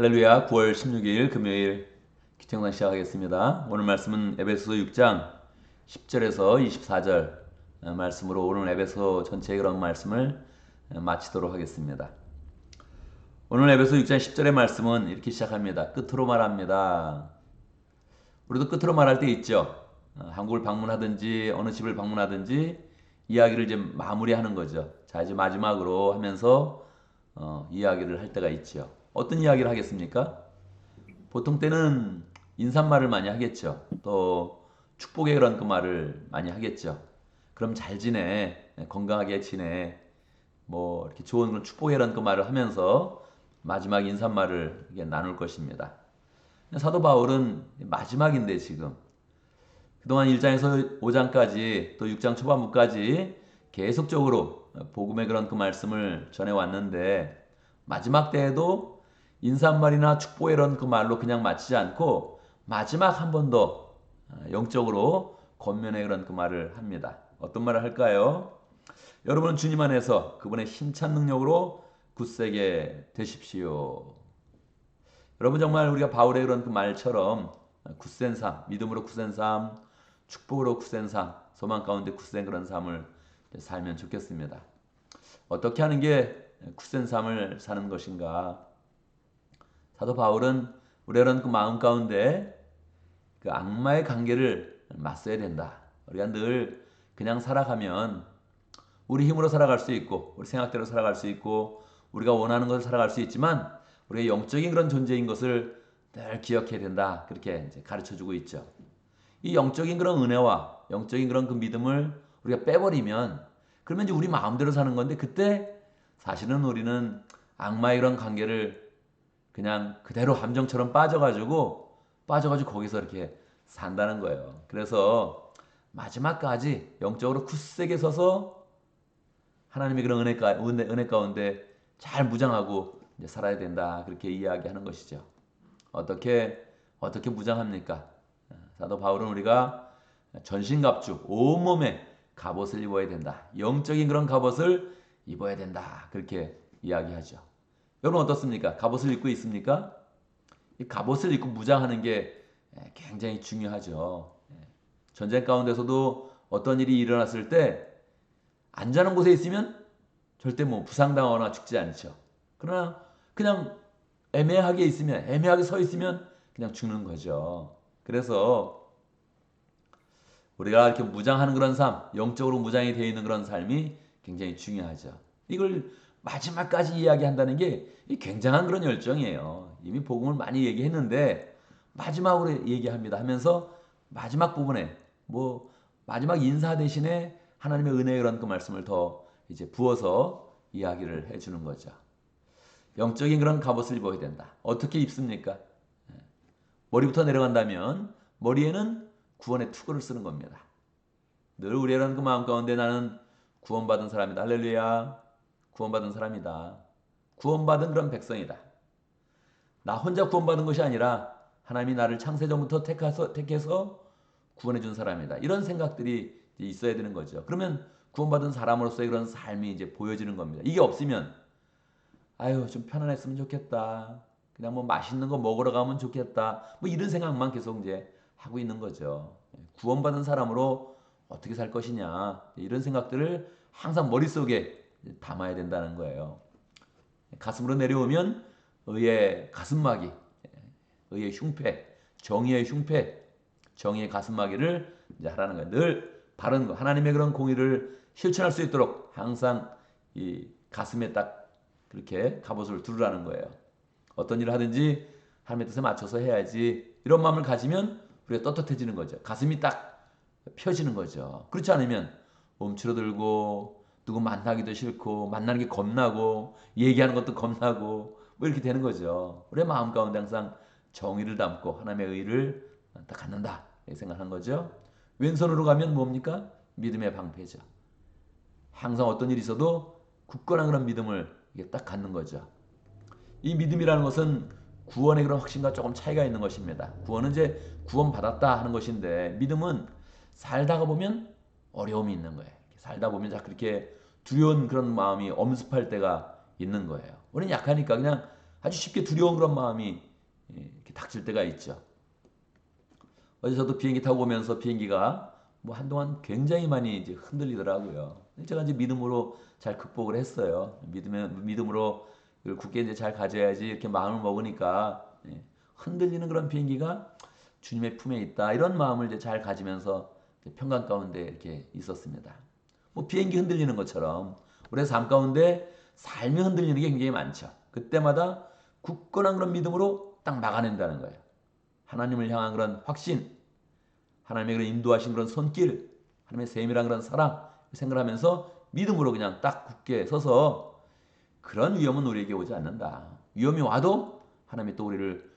할렐루야. 9월 16일 금요일 기청단 시작하겠습니다. 오늘 말씀은 에베소 6장 10절에서 24절 말씀으로 오늘 에베소 전체의 그런 말씀을 마치도록 하겠습니다. 오늘 에베소 6장 10절의 말씀은 이렇게 시작합니다. 끝으로 말합니다. 우리도 끝으로 말할 때 있죠. 한국을 방문하든지 어느 집을 방문하든지 이야기를 이제 마무리하는 거죠. 자, 이제 마지막으로 하면서 이야기를 할 때가 있죠. 어떤 이야기를 하겠습니까? 보통 때는 인사말을 많이 하겠죠. 또 축복의 그런 그 말을 많이 하겠죠. 그럼 잘 지내, 건강하게 지내, 뭐 이렇게 좋은 그런 축복의 그런 그 말을 하면서 마지막 인사말을 나눌 것입니다. 사도 바울은 마지막인데 지금 그동안 1장에서 5장까지 또 6장 초반부까지 계속적으로 복음의 그런 그 말씀을 전해왔는데 마지막 때에도 인사말이나 축복의 이런 그 말로 그냥 마치지 않고 마지막 한 번 더 영적으로 권면의 그런 그 말을 합니다. 어떤 말을 할까요? 여러분은 주님 안에서 그분의 힘찬 능력으로 굳세게 되십시오. 여러분 정말 우리가 바울의 그런 그 말처럼 굳센 삶, 믿음으로 굳센 삶, 축복으로 굳센 삶, 소망 가운데 굳센 그런 삶을 살면 좋겠습니다. 어떻게 하는 게 굳센 삶을 사는 것인가? 사도 바울은 우리는 그 마음 가운데 그 악마의 관계를 맞서야 된다. 우리가 늘 그냥 살아가면 우리 힘으로 살아갈 수 있고 우리 생각대로 살아갈 수 있고 우리가 원하는 것을 살아갈 수 있지만 우리가 영적인 그런 존재인 것을 늘 기억해야 된다. 그렇게 이제 가르쳐주고 있죠. 이 영적인 그런 은혜와 영적인 그런 그 믿음을 우리가 빼버리면 그러면 이제 우리 마음대로 사는 건데 그때 사실은 우리는 악마의 그런 관계를 그냥 그대로 함정처럼 빠져가지고 거기서 이렇게 산다는 거예요. 그래서 마지막까지 영적으로 굳세게 서서 하나님의 그런 은혜 가운데 잘 무장하고 이제 살아야 된다. 그렇게 이야기하는 것이죠. 어떻게 무장합니까? 사도 바울은 우리가 전신갑주, 온몸에 갑옷을 입어야 된다. 영적인 그런 갑옷을 입어야 된다. 그렇게 이야기하죠. 여러분 어떻습니까? 갑옷을 입고 있습니까? 이 갑옷을 입고 무장하는 게 굉장히 중요하죠. 전쟁 가운데서도 어떤 일이 일어났을 때 안전한 곳에 있으면 절대 뭐 부상당하거나 죽지 않죠. 그러나 그냥 애매하게 서 있으면 그냥 죽는 거죠. 그래서 우리가 이렇게 무장하는 그런 삶, 영적으로 무장이 되어 있는 그런 삶이 굉장히 중요하죠. 이걸 마지막까지 이야기한다는 게 굉장한 그런 열정이에요. 이미 복음을 많이 얘기했는데 마지막으로 얘기합니다 하면서 마지막 부분에 뭐 마지막 인사 대신에 하나님의 은혜의 그런 그 말씀을 더 이제 부어서 이야기를 해주는 거죠. 영적인 그런 갑옷을 입어야 된다. 어떻게 입습니까? 머리부터 내려간다면 머리에는 구원의 투구를 쓰는 겁니다. 늘 우리라는 그 마음 가운데 나는 구원받은 사람이다. 할렐루야. 구원받은 사람이다. 구원받은 그런 백성이다. 나 혼자 구원받은 것이 아니라 하나님이 나를 창세전부터 택해서 구원해 준 사람이다. 이런 생각들이 있어야 되는 거죠. 그러면 구원받은 사람으로서의 그런 삶이 이제 보여지는 겁니다. 이게 없으면 아유 좀 편안했으면 좋겠다. 그냥 뭐 맛있는 거 먹으러 가면 좋겠다. 뭐 이런 생각만 계속 이제 하고 있는 거죠. 구원받은 사람으로 어떻게 살 것이냐 이런 생각들을 항상 머릿속에 담아야 된다는 거예요. 가슴으로 내려오면 의의 가슴막이, 의의 흉패, 정의의 흉패, 정의의 가슴막이를 이제 하라는 거예요. 늘 바른 거, 하나님의 그런 공의를 실천할 수 있도록 항상 이 가슴에 딱 그렇게 갑옷을 두르라는 거예요. 어떤 일을 하든지 하나님의 뜻에 맞춰서 해야지 이런 마음을 가지면 우리가 떳떳해지는 거죠. 가슴이 딱 펴지는 거죠. 그렇지 않으면 움츠러들고 누구 만나기도 싫고 만나는 게 겁나고 얘기하는 것도 겁나고 뭐 이렇게 되는 거죠. 우리의 마음 가운데 항상 정의를 담고 하나님의 의를 딱 갖는다 이렇게 생각하는 거죠. 왼손으로 가면 뭡니까? 믿음의 방패죠. 항상 어떤 일이 있어도 굳건한 그런 믿음을 이게 딱 갖는 거죠. 이 믿음이라는 것은 구원의 그런 확신과 조금 차이가 있는 것입니다. 구원은 이제 구원받았다 하는 것인데 믿음은 살다가 보면 어려움이 있는 거예요. 살다 보면 자꾸 그렇게 두려운 그런 마음이 엄습할 때가 있는 거예요. 우리는 약하니까 그냥 아주 쉽게 두려운 그런 마음이 이렇게 닥칠 때가 있죠. 어제 저도 비행기 타고 오면서 비행기가 뭐 한동안 굉장히 많이 이제 흔들리더라고요. 제가 이제 믿음으로 잘 극복을 했어요. 믿음으로 이걸 굳게 이제 잘 가져야지 이렇게 마음을 먹으니까 흔들리는 그런 비행기가 주님의 품에 있다. 이런 마음을 이제 잘 가지면서 평강 가운데 이렇게 있었습니다. 뭐 비행기 흔들리는 것처럼 우리의 삶 가운데 삶이 흔들리는 게 굉장히 많죠. 그때마다 굳건한 그런 믿음으로 딱 막아낸다는 거예요. 하나님을 향한 그런 확신, 하나님의 그런 인도하신 그런 손길, 하나님의 세밀한 그런 사랑 생각하면서 믿음으로 그냥 딱 굳게 서서 그런 위험은 우리에게 오지 않는다. 위험이 와도 하나님이 또 우리를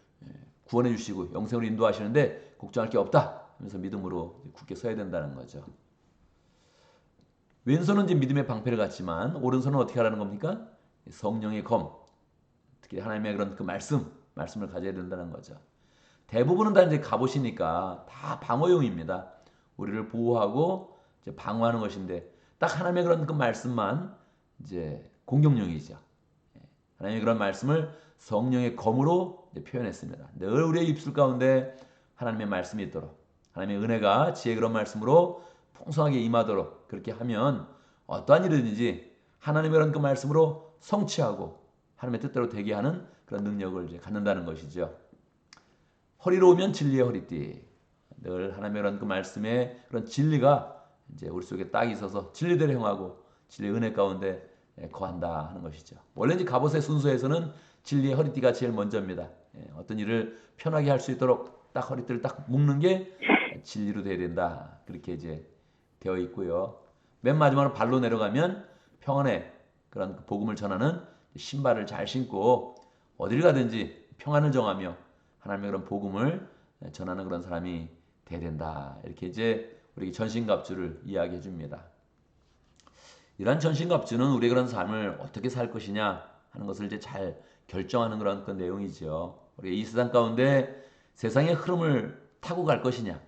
구원해 주시고 영생으로 인도하시는데 걱정할 게 없다 하면서 믿음으로 굳게 서야 된다는 거죠. 왼손은 이제 믿음의 방패를 갖지만 오른손은 어떻게 하라는 겁니까? 성령의 검, 특히 하나님의 그런 그 말씀을 가져야 된다는 거죠. 대부분은 다 이제 가보시니까 다 방어용입니다. 우리를 보호하고 이제 방어하는 것인데 딱 하나님의 그런 그 말씀만 이제 공격용이죠. 하나님의 그런 말씀을 성령의 검으로 표현했습니다. 늘 우리의 입술 가운데 하나님의 말씀이 있도록 하나님의 은혜가 지혜 그런 말씀으로 풍성하게 임하도록 그렇게 하면 어떠한 일이든지 하나님의 그런 그 말씀으로 성취하고 하나님의 뜻대로 되게 하는 그런 능력을 이제 갖는다는 것이죠. 허리로 오면 진리의 허리띠. 늘 하나님의 그런 그 말씀의 그런 진리가 이제 우리 속에 딱 있어서 진리대로 행하고 진리의 은혜 가운데 거한다 하는 것이죠. 원래 이제 갑옷의 순서에서는 진리의 허리띠가 제일 먼저입니다. 어떤 일을 편하게 할 수 있도록 딱 허리띠를 딱 묶는 게 진리로 돼야 된다. 그렇게 이제 되어 있고요. 맨 마지막으로 발로 내려가면 평안의 그런 복음을 전하는 신발을 잘 신고 어딜 가든지 평안을 정하며 하나님의 그런 복음을 전하는 그런 사람이 돼야 된다. 이렇게 이제 우리에게 전신갑주를 이야기해 줍니다. 이러한 전신갑주는 우리의 그런 삶을 어떻게 살 것이냐 하는 것을 이제 잘 결정하는 그런 그 내용이죠. 우리가 이 세상 가운데 세상의 흐름을 타고 갈 것이냐.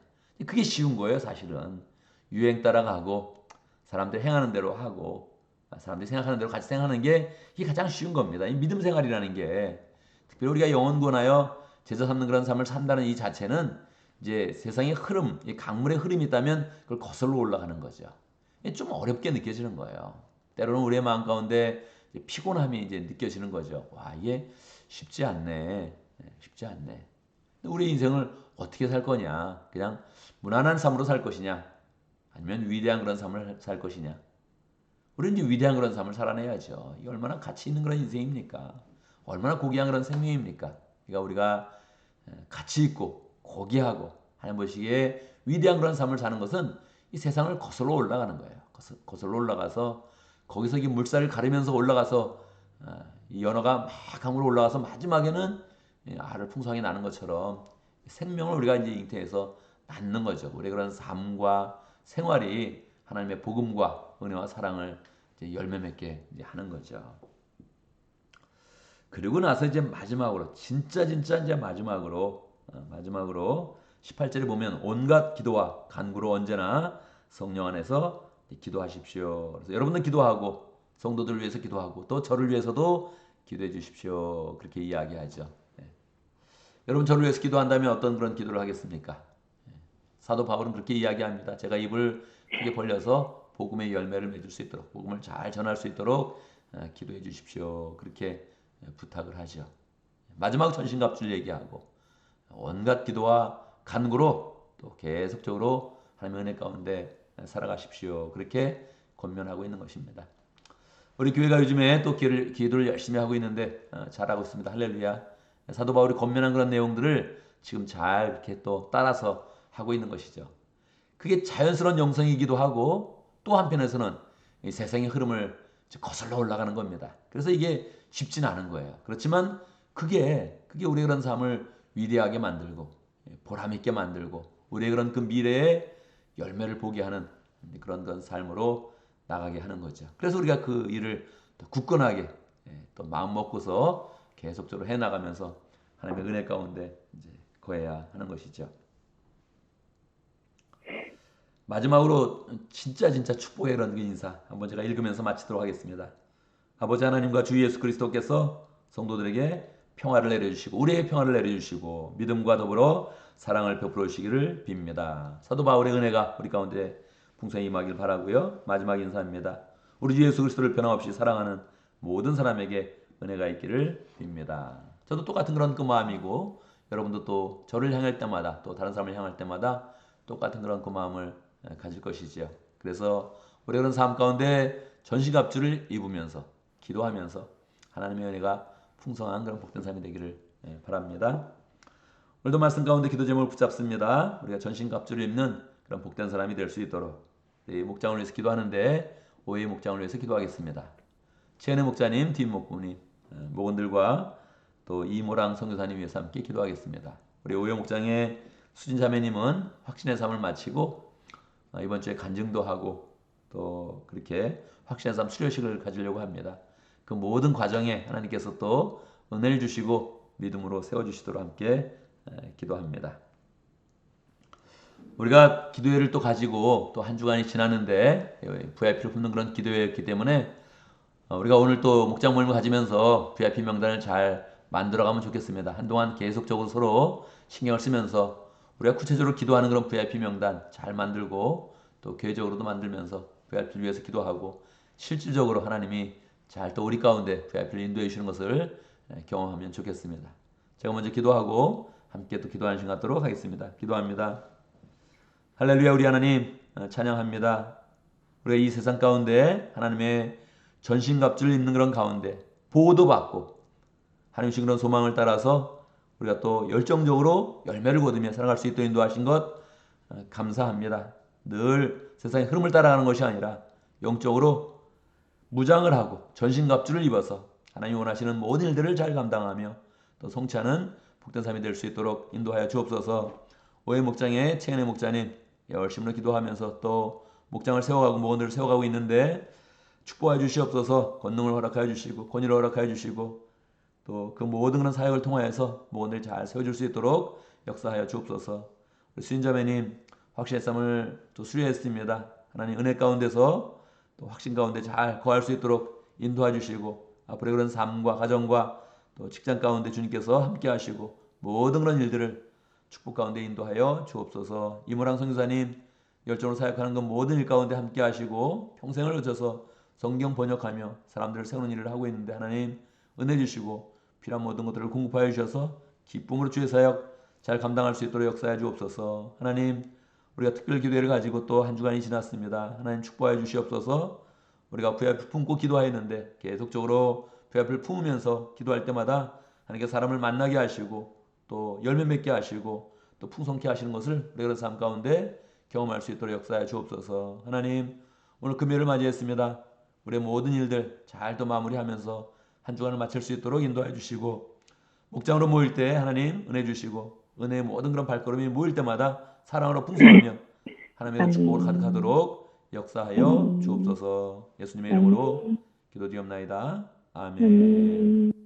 그게 쉬운 거예요, 사실은. 유행 따라가고 사람들 행하는 대로 하고 사람들이 생각하는 대로 같이 생각하는 게 이게 가장 쉬운 겁니다. 이 믿음 생활이라는 게 특별히 우리가 영혼 구원하여 제자 삼는 그런 삶을 산다는 이 자체는 이제 세상의 흐름, 이 강물의 흐름이 있다면 그걸 거슬러 올라가는 거죠. 좀 어렵게 느껴지는 거예요. 때로는 우리의 마음 가운데 피곤함이 이제 느껴지는 거죠. 와, 이게 쉽지 않네. 쉽지 않네. 우리 인생을 어떻게 살 거냐? 그냥 무난한 삶으로 살 것이냐? 아니면 위대한 그런 삶을 살 것이냐? 우리는 이제 위대한 그런 삶을 살아내야죠. 이게 얼마나 가치 있는 그런 인생입니까? 얼마나 고귀한 그런 생명입니까? 그러니까 우리가 가치 있고 고귀하고 하나님 보시기에 위대한 그런 삶을 사는 것은 이 세상을 거슬러 올라가는 거예요. 거슬러 올라가서 거기서 이 물살을 가르면서 올라가서 이 연어가 막 강으로 올라가서 마지막에는 알을 풍성하게 나는 것처럼 생명을 우리가 이제 잉태해서 낳는 거죠. 우리 그런 삶과 생활이 하나님의 복음과 은혜와 사랑을 이제 열매 맺게 이제 하는 거죠. 그리고 나서 이제 마지막으로 진짜 이제 마지막으로 18절에 보면 온갖 기도와 간구로 언제나 성령 안에서 기도하십시오. 그래서 여러분들 기도하고 성도들을 위해서 기도하고 또 저를 위해서도 기도해 주십시오. 그렇게 이야기하죠. 여러분 저를 위해서 기도한다면 어떤 그런 기도를 하겠습니까? 사도 바울은 그렇게 이야기합니다. 제가 입을 크게 벌려서 복음의 열매를 맺을 수 있도록 복음을 잘 전할 수 있도록 기도해 주십시오. 그렇게 부탁을 하죠. 마지막 전신갑주를 얘기하고 온갖 기도와 간구로 또 계속적으로 하나님의 은혜 가운데 살아가십시오. 그렇게 권면하고 있는 것입니다. 우리 교회가 요즘에 또 기도를 열심히 하고 있는데 잘하고 있습니다. 할렐루야. 사도 바울이 권면한 그런 내용들을 지금 잘 이렇게 또 따라서 하고 있는 것이죠. 그게 자연스러운 영성이기도 하고 또 한편에서는 이 세상의 흐름을 거슬러 올라가는 겁니다. 그래서 이게 쉽지는 않은 거예요. 그렇지만 그게 우리의 그런 삶을 위대하게 만들고 보람 있게 만들고 우리의 그런 그 미래의 열매를 보게 하는 그런 삶으로 나가게 하는 거죠. 그래서 우리가 그 일을 더 굳건하게 또 마음 먹고서 계속적으로 해 나가면서 하나님의 은혜 가운데 이제 거해야 하는 것이죠. 마지막으로 진짜 축복의 그런 인사 한번 제가 읽으면서 마치도록 하겠습니다. 아버지 하나님과 주 예수 그리스도께서 성도들에게 평화를 내려주시고 우리의 평화를 내려주시고 믿음과 더불어 사랑을 베풀어 주시기를 빕니다. 사도 바울의 은혜가 우리 가운데 풍성히 임하길 바라고요. 마지막 인사입니다. 우리 주 예수 그리스도를 변함없이 사랑하는 모든 사람에게 은혜가 있기를 빕니다. 저도 똑같은 그런 그 마음이고 여러분도 또 저를 향할 때마다 또 다른 사람을 향할 때마다 똑같은 그런 그 마음을 가질 것이지요. 그래서 우리 그런 삶 가운데 전시갑주를 입으면서 기도하면서 하나님의 은혜가 풍성한 그런 복된 삶이 되기를 바랍니다. 오늘도 말씀 가운데 기도 제목을 붙잡습니다. 우리가 전신갑주를 입는 그런 복된 사람이 될 수 있도록 목장을 위해서 기도하는데 오해의 목장을 위해서 기도하겠습니다. 최은혜 목자님, 뒷 목부님, 목원들과 또 이모랑 선교사님 위해서 함께 기도하겠습니다. 우리 오해 목장의 수진 자매님은 확신의 삶을 마치고 이번 주에 간증도 하고 또 그렇게 확신의 삶 수료식을 가지려고 합니다. 그 모든 과정에 하나님께서 또 은혜를 주시고 믿음으로 세워주시도록 함께 기도합니다. 우리가 기도회를 또 가지고 또 한 주간이 지났는데 VIP를 품는 그런 기도회였기 때문에 우리가 오늘 또 목장 모임을 가지면서 VIP 명단을 잘 만들어가면 좋겠습니다. 한동안 계속적으로 서로 신경을 쓰면서 우리가 구체적으로 기도하는 그런 VIP 명단 잘 만들고 또 교회적으로도 만들면서 VIP를 위해서 기도하고 실질적으로 하나님이 잘 또 우리 가운데 VIP를 인도해 주시는 것을 경험하면 좋겠습니다. 제가 먼저 기도하고 함께 또 기도하는 시간 갖도록 하겠습니다. 기도합니다. 할렐루야. 우리 하나님 찬양합니다. 우리가 이 세상 가운데 하나님의 전신갑주를 입는 그런 가운데 보호도 받고 하나님의 그런 소망을 따라서 우리가 또 열정적으로 열매를 거두며 살아갈 수 있도록 인도하신 것 감사합니다. 늘 세상의 흐름을 따라가는 것이 아니라 영적으로 무장을 하고 전신갑주를 입어서 하나님이 원하시는 모든 일들을 잘 감당하며 또 성취하는 복된 삶이 될 수 있도록 인도하여 주옵소서. 오해 목장의 최은혜 목자님 열심으로 기도하면서 또 목장을 세워가고 목원들을 세워가고 있는데 축복하여 주시옵소서. 권능을 허락하여 주시고 권위를 허락하여 주시고 또 그 모든 그런 사역을 통하여서 목원들을 잘 세워줄 수 있도록 역사하여 주옵소서. 우리 수인자매님 확신의 삶을 또 수리했습니다. 하나님 은혜 가운데서 또 확신 가운데 잘 거할 수 있도록 인도해 주시고 앞으로의 그런 삶과 가정과 또 직장 가운데 주님께서 함께 하시고 모든 그런 일들을 축복 가운데 인도하여 주옵소서. 이모랑 선교사님 열정으로 사역하는 것 모든 일 가운데 함께 하시고 평생을 거쳐서 성경 번역하며 사람들을 세우는 일을 하고 있는데 하나님 은혜 주시고 필요한 모든 것들을 공급하여 주셔서 기쁨으로 주의 사역 잘 감당할 수 있도록 역사해 주옵소서. 하나님 우리가 특별 기도회를 가지고 또 한 주간이 지났습니다. 하나님 축복하여 주시옵소서. 우리가 VIP 품고 기도하였는데 계속적으로 VIP를 품으면서 기도할 때마다 하나님께 사람을 만나게 하시고 또 열매 맺게 하시고 또 풍성케 하시는 것을 우리가 삶 가운데 경험할 수 있도록 역사해 주옵소서. 하나님 오늘 금요일을 맞이했습니다. 우리의 모든 일들 잘 또 마무리하면서 한 주간을 마칠 수 있도록 인도해 주시고 목장으로 모일 때 하나님 은혜 주시고 은혜의 모든 그런 발걸음이 모일 때마다 사랑으로 풍성하며 하나님의 축복으로 가득하도록 역사하여 주옵소서. 예수님의 이름으로 기도드리옵나이다. 아멘.